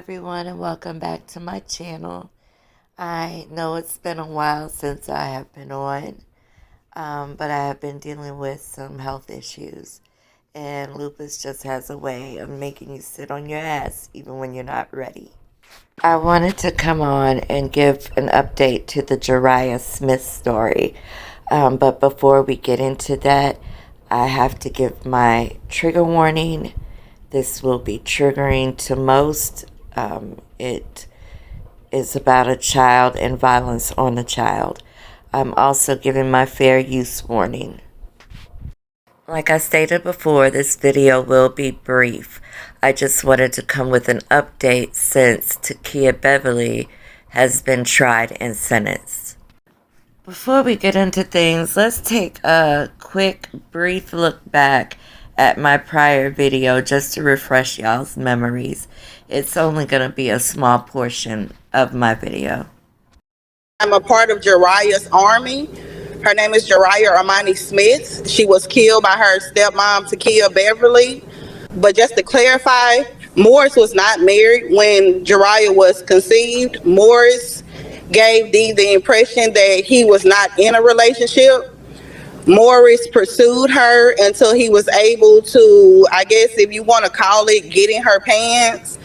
everyone, and welcome back to my channel. I know it's been a while since I have been on, but I have been dealing with some health issues, and lupus just has a way of making you sit on your ass even when you're not ready. I wanted to come on and give an update to the Jurayah Smith story, but before we get into that, I have to give my trigger warning. This will be triggering to most. It is about a child and violence on a child. I'm also giving my fair use warning. Like I stated before, this video will be brief. I just wanted to come with an update since Takia Beverly has been tried and sentenced. Before we get into things, let's take a quick, brief look back at my prior video just to refresh y'all's memories. It's only going to be a small portion of my video. I'm a part of Jurayah's army. Her name is Jurayah Smith. She was killed by her stepmom, Takia Beverly. But just to clarify, Morris was not married when Jurayah was conceived. Morris gave Dee the impression that he was not in a relationship. Morris pursued her until he was able to, I guess if you want to call it, get in her pants.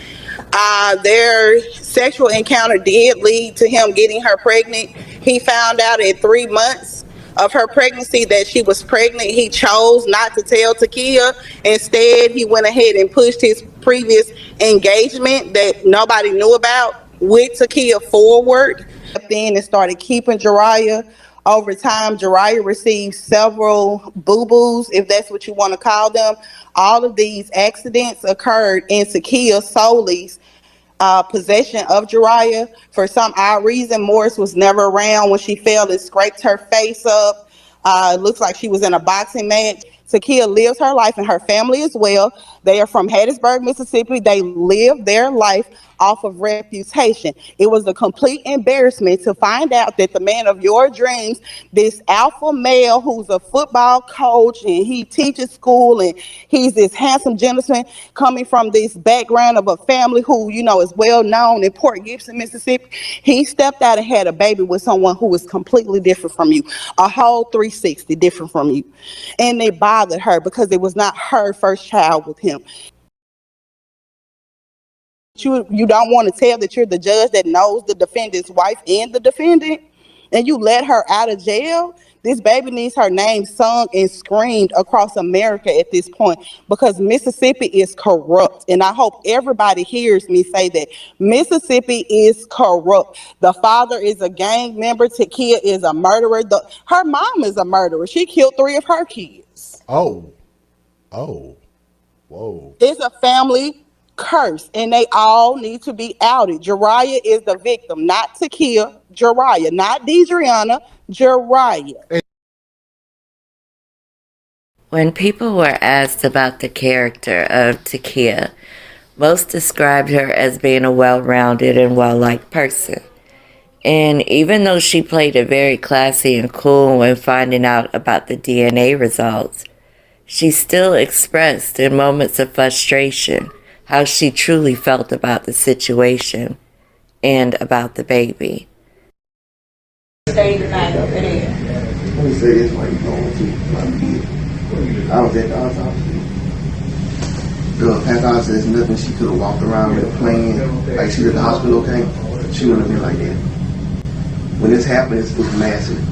Their sexual encounter did lead to him getting her pregnant. He found out at 3 months of her pregnancy that she was pregnant. He chose not to tell Takia. Instead, he went ahead and pushed his previous engagement that nobody knew about with Takia forward. Then and started keeping Jurayah. Over time, Jurayah received several boo-boos, if that's what you want to call them. All of these accidents occurred in Takia Soley's possession of Jurayah. For some odd reason, Morris was never around when she fell and scraped her face up. It looks like she was in a boxing match. Takia lives her life and her family as well. They are from Hattiesburg, Mississippi. They live their life off of reputation. It was a complete embarrassment to find out that the man of your dreams, this alpha male who's a football coach and he teaches school and he's this handsome gentleman coming from this background of a family who, you know, is well known in Port Gibson, Mississippi. He stepped out and had a baby with someone who was completely different from you, a whole 360 different from you. And it bothered her because it was not her first child with him. You don't want to tell that you're the judge that knows the defendant's wife and the defendant, and you let her out of jail. This baby needs her name sung and screamed across America at this point because Mississippi is corrupt. And I hope everybody hears me say that. Mississippi is corrupt. The father is a gang member. Takia is a murderer. Her mom is a murderer. She killed 3 of her kids. Oh, whoa. It's a family curse, and they all need to be outed. Jurayah is the victim, not Takia. Jurayah, not Deidreana. Jurayah. When people were asked about the character of Takia, most described her as being a well-rounded and well-liked person. And even though she played it very classy and cool when finding out about the DNA results, she still expressed in moments of frustration how she truly felt about the situation and about the baby. Stay the night over there. Let me say this while you going to I was at the autopsy. The pathologist said there's nothing she could have walked around with playing like she was at the hospital, okay? She wouldn't have been like that. When this happened, it was massive.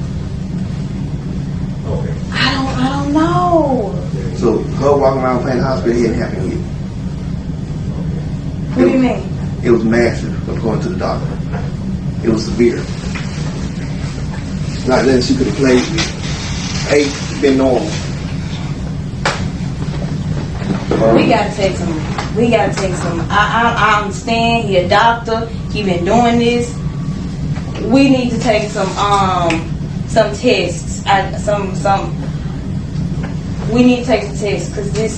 I don't know. So her walking around playing hospital, it hadn't happened yet. What do you mean? It was massive, according to the doctor. It was severe. Not that she could have played with. 8, been normal. We gotta take some. I understand you're a doctor. You've been doing this. We need to take some tests. We need to take some tests because this.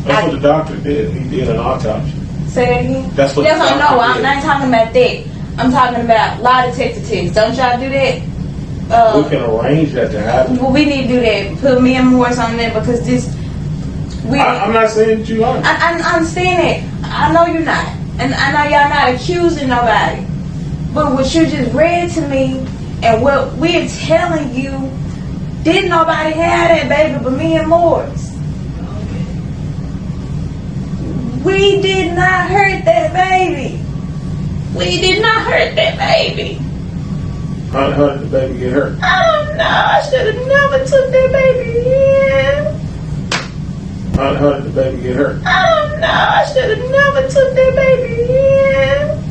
That's what the doctor did. He did an autopsy. Say that again. That's what. Yes, I know. I'm not talking about that. I'm talking about lie detector tests. Don't y'all do that? We can arrange that to happen. Well, we need to do that. Put me and Morris on that because this. I'm not saying that you are. I understand that. I know you're not. And I know y'all not accusing nobody, but what you just read to me and what we're telling you, didn't nobody have that baby but me and Morris. We did not hurt that baby. We did not hurt that baby. How did the baby get hurt? I don't know. I should have never took that baby in. How did the baby get hurt? I don't know. I should have never took that baby in.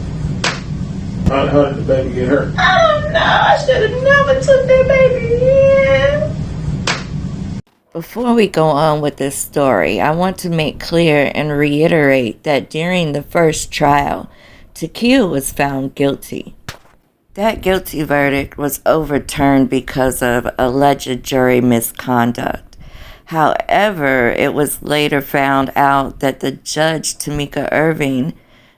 How did the baby get hurt? I don't know. I should have never took that baby in. Before we go on with this story, I want to make clear and reiterate that during the first trial, Takia was found guilty. That guilty verdict was overturned because of alleged jury misconduct. However, it was later found out that the judge, Tamika Irving,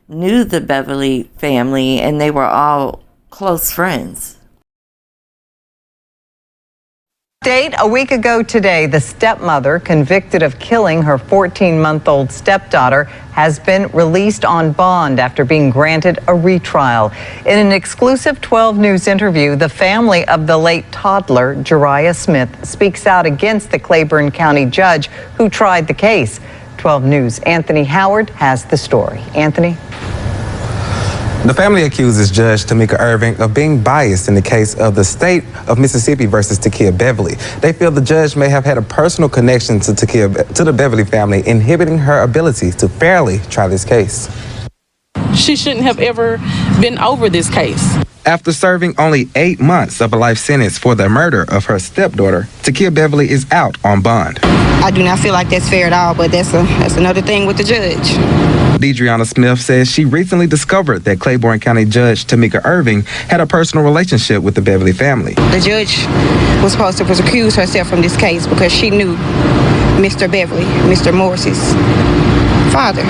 knew the Beverly family and they were all close friends. A week ago today, the stepmother convicted of killing her 14-month-old stepdaughter has been released on bond after being granted a retrial. In an exclusive 12 News interview, the family of the late toddler, Jurayah Smith, speaks out against the Claiborne County judge who tried the case. 12 News' Anthony Howard has the story. Anthony? The family accuses Judge Tamika Irving of being biased in the case of the state of Mississippi versus Takia Beverly. They feel the judge may have had a personal connection to the Beverly family, inhibiting her ability to fairly try this case. She shouldn't have ever been over this case. After serving only 8 months of a life sentence for the murder of her stepdaughter, Takia Beverly is out on bond. I do not feel like that's fair at all, but that's another thing with the judge. Jurayah Smith says she recently discovered that Claiborne County Judge Tamika Irving had a personal relationship with the Beverly family. The judge was supposed to recuse herself from this case because she knew Mr. Beverly, Mr. Morris's father.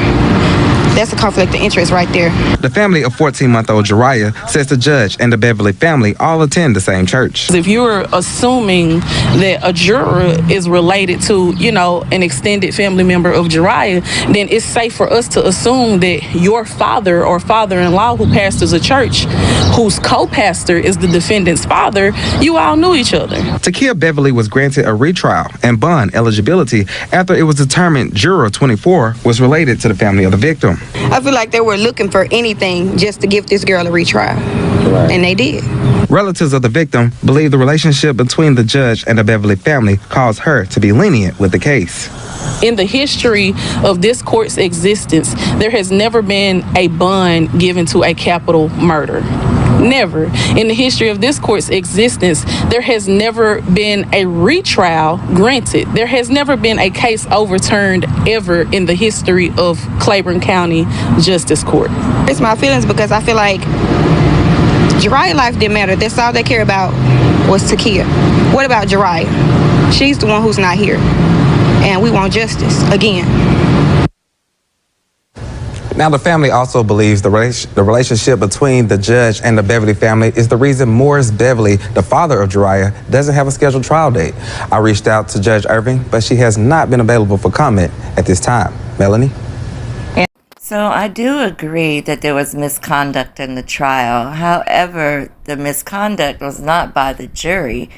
That's a conflict of interest right there. The family of 14-month-old Jurayah says the judge and the Beverly family all attend the same church. If you're assuming that a juror is related to, an extended family member of Jurayah, then it's safe for us to assume that your father or father-in-law who pastors a church, whose co-pastor is the defendant's father, you all knew each other. Takia Beverly was granted a retrial and bond eligibility after it was determined Juror 24 was related to the family of the victim. I feel like they were looking for anything just to give this girl a retrial, and they did. Relatives of the victim believe the relationship between the judge and the Beverly family caused her to be lenient with the case. In the history of this court's existence, there has never been a bond given to a capital murder. Never. In the history of this court's existence, there has never been a retrial granted. There has never been a case overturned ever in the history of Claiborne County Justice Court. It's my feelings because I feel like Jurayah's life didn't matter. That's all they care about was Takia. What about Jurayah? She's the one who's not here. And we want justice again. Now, the family also believes the relationship between the judge and the Beverly family is the reason Morris Beverly, the father of Jurayah, doesn't have a scheduled trial date. I reached out to Judge Irving, but she has not been available for comment at this time. Melanie? So I do agree that there was misconduct in the trial. However, the misconduct was not by the jury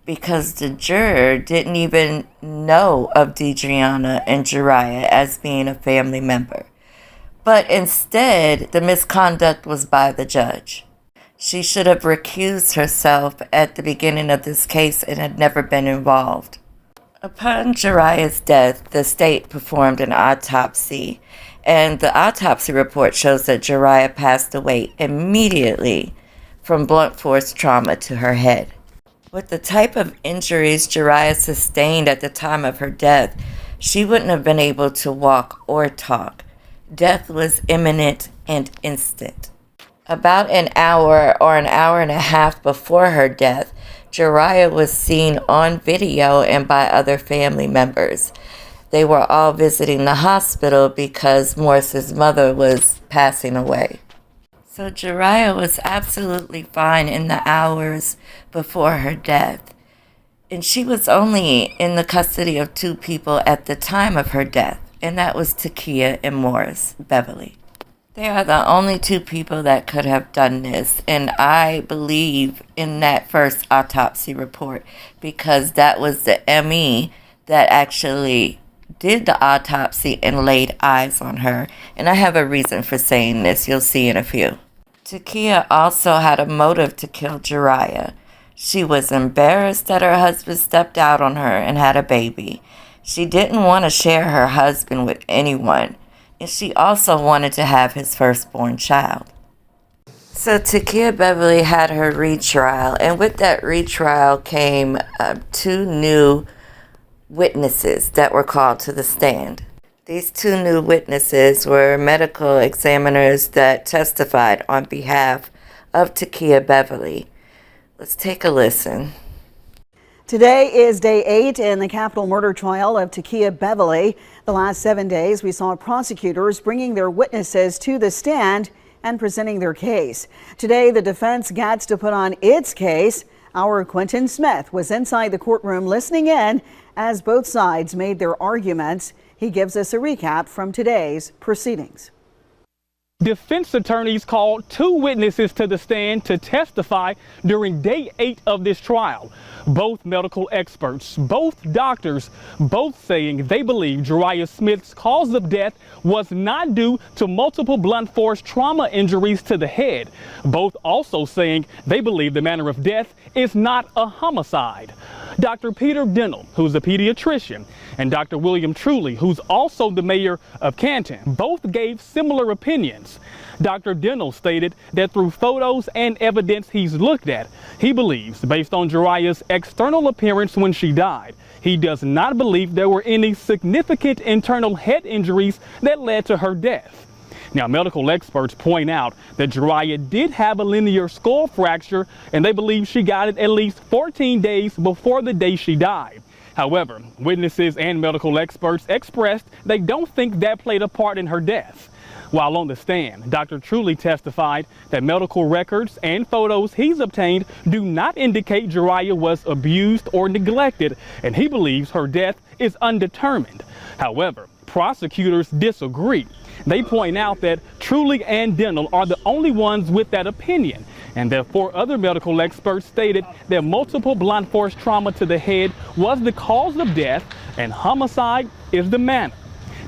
because the juror didn't even know of Deidreana and Jurayah as being a family member. But instead, the misconduct was by the judge. She should have recused herself at the beginning of this case and had never been involved. Upon Jurayah's death, the state performed an autopsy, and the autopsy report shows that Jurayah passed away immediately from blunt force trauma to her head. With the type of injuries Jurayah sustained at the time of her death, she wouldn't have been able to walk or talk. Death was imminent and instant. About an hour or an hour and a half before her death, Jurayah was seen on video and by other family members. They were all visiting the hospital because Morris's mother was passing away. So Jurayah was absolutely fine in the hours before her death. And she was only in the custody of two people at the time of her death, and that was Takia and Morris Beverly. They are the only two people that could have done this, and I believe in that first autopsy report because that was the ME that actually did the autopsy and laid eyes on her. And I have a reason for saying this. You'll see in a few. Takia also had a motive to kill Jurayah. She was embarrassed that her husband stepped out on her and had a baby. She didn't want to share her husband with anyone. And she also wanted to have his firstborn child. So Takia Beverly had her retrial, and with that retrial came 2 new witnesses that were called to the stand. These 2 new witnesses were medical examiners that testified on behalf of Takia Beverly. Let's take a listen. Today is day 8 in the capital murder trial of Takia Beverly. The last 7 days, we saw prosecutors bringing their witnesses to the stand and presenting their case. Today, the defense gets to put on its case. Our Quentin Smith was inside the courtroom listening in as both sides made their arguments. He gives us a recap from today's proceedings. Defense attorneys called 2 witnesses to the stand to testify during day 8 of this trial. Both medical experts, both doctors, both saying they believe Jurayah Smith's cause of death was not due to multiple blunt force trauma injuries to the head. Both also saying they believe the manner of death is not a homicide. Dr. Peter Dennell, who's a pediatrician, and Dr. William Truly, who's also the mayor of Canton, both gave similar opinions. Dr. Dennell stated that through photos and evidence he's looked at, he believes, based on Jurayah's external appearance when she died, he does not believe there were any significant internal head injuries that led to her death. Now, medical experts point out that Jurayah did have a linear skull fracture, and they believe she got it at least 14 days before the day she died. However, witnesses and medical experts expressed they don't think that played a part in her death. While on the stand, Dr. Truly testified that medical records and photos he's obtained do not indicate Jurayah was abused or neglected, and he believes her death is undetermined. However, prosecutors disagree. They point out that Truly and Dennell are the only ones with that opinion, and that 4 other medical experts stated that multiple blunt force trauma to the head was the cause of death and homicide is the manner.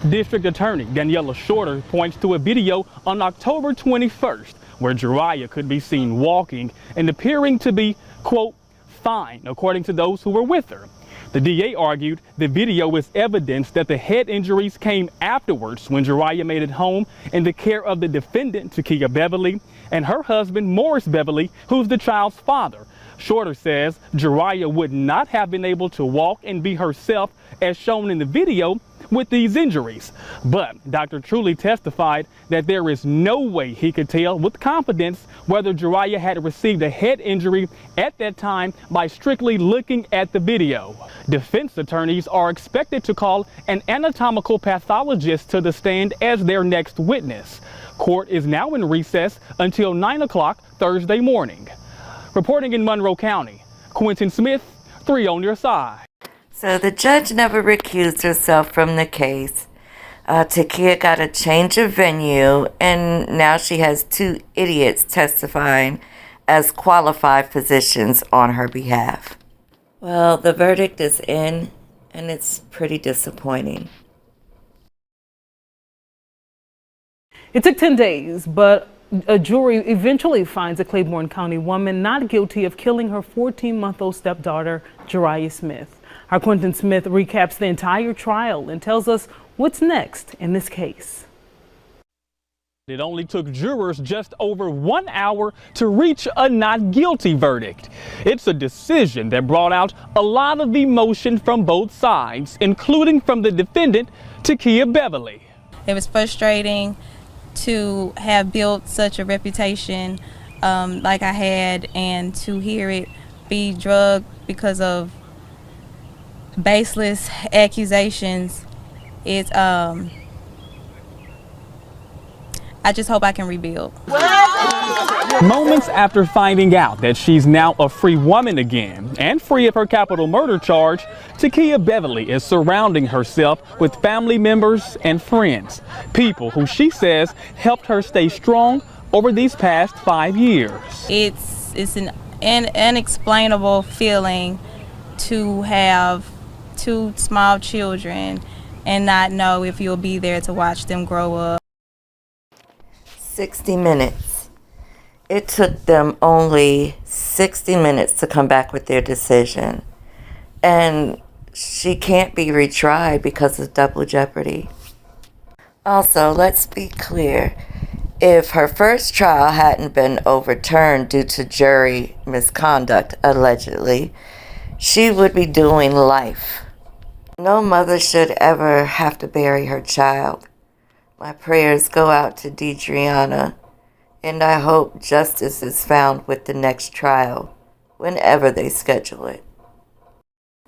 District Attorney Daniela Shorter points to a video on October 21st where Jurayah could be seen walking and appearing to be, quote, fine, according to those who were with her. The DA argued the video is evidence that the head injuries came afterwards when Jurayah made it home in the care of the defendant, Takia Beverly, and her husband, Morris Beverly, who's the child's father. Shorter says Jurayah would not have been able to walk and be herself as shown in the video with these injuries. But Dr. Truly testified that there is no way he could tell with confidence whether Jurayah had received a head injury at that time by strictly looking at the video. Defense attorneys are expected to call an anatomical pathologist to the stand as their next witness. Court is now in recess until 9 o'clock Thursday morning. Reporting in Monroe County, Quentin Smith, 3 on your side. So the judge never recused herself from the case. Takia got a change of venue, and now she has 2 idiots testifying as qualified physicians on her behalf. Well, the verdict is in, and it's pretty disappointing. It took 10 days, but a jury eventually finds a Claiborne County woman not guilty of killing her 14-month-old stepdaughter, Jurayah Smith. Our Quentin Smith recaps the entire trial and tells us what's next in this case. It only took jurors just over 1 hour to reach a not guilty verdict. It's a decision that brought out a lot of emotion from both sides, including from the defendant, Takia Beverly. It was frustrating to have built such a reputation like I had, and to hear it be drugged because of baseless accusations. It's I just hope I can rebuild. Moments after finding out that she's now a free woman again and free of her capital murder charge, Takia Beverly is surrounding herself with family members and friends, people who she says helped her stay strong over these past 5 years. It's an unexplainable feeling to have 2 small children and not know if you'll be there to watch them grow up. 60 minutes. It took them only 60 minutes to come back with their decision. And she can't be retried because of double jeopardy. Also, let's be clear. If her first trial hadn't been overturned due to jury misconduct, allegedly, she would be doing life. No mother should ever have to bury her child. My prayers go out to Jurayah, and I hope justice is found with the next trial, whenever they schedule it.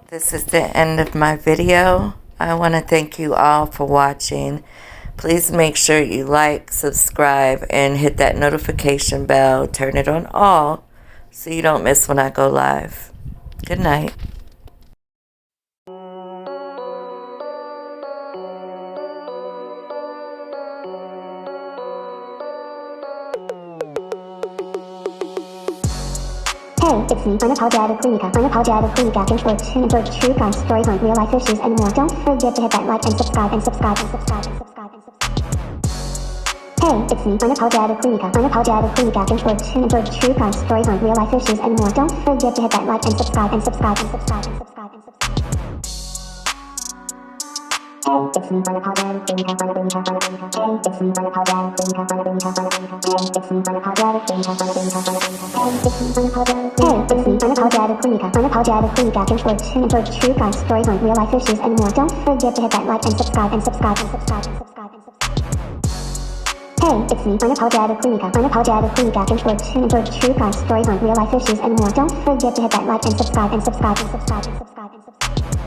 This is the end of my video. I want to thank you all for watching. Please make sure you like, subscribe, and hit that notification bell. Turn it on all so you don't miss when I go live. Good night. Hey, it's me, unapologetically James Woods, and enjoy true crime stories on real life issues and more. Don't forget to hit that like and subscribe and subscribe and subscribe and subscribe and subscribe. Hey, it's me, unapologetically James Woods, and enjoy true crime stories on real life issues and more. Don't forget to hit that like and subscribe and subscribe and subscribe and subscribe and subscribe. It's me, unapologetically It's me, unapologetically It's me, unapologetically James Woods, and enjoy true crime stories on real life issues and more. Don't forget to hit that like and subscribe and subscribe and subscribe and subscribe and subscribe. Hey, it's me, unapologetically James Woods, and enjoy true crime stories on real life issues and more. Don't forget to hit that like and subscribe and subscribe and subscribe and subscribe and subscribe.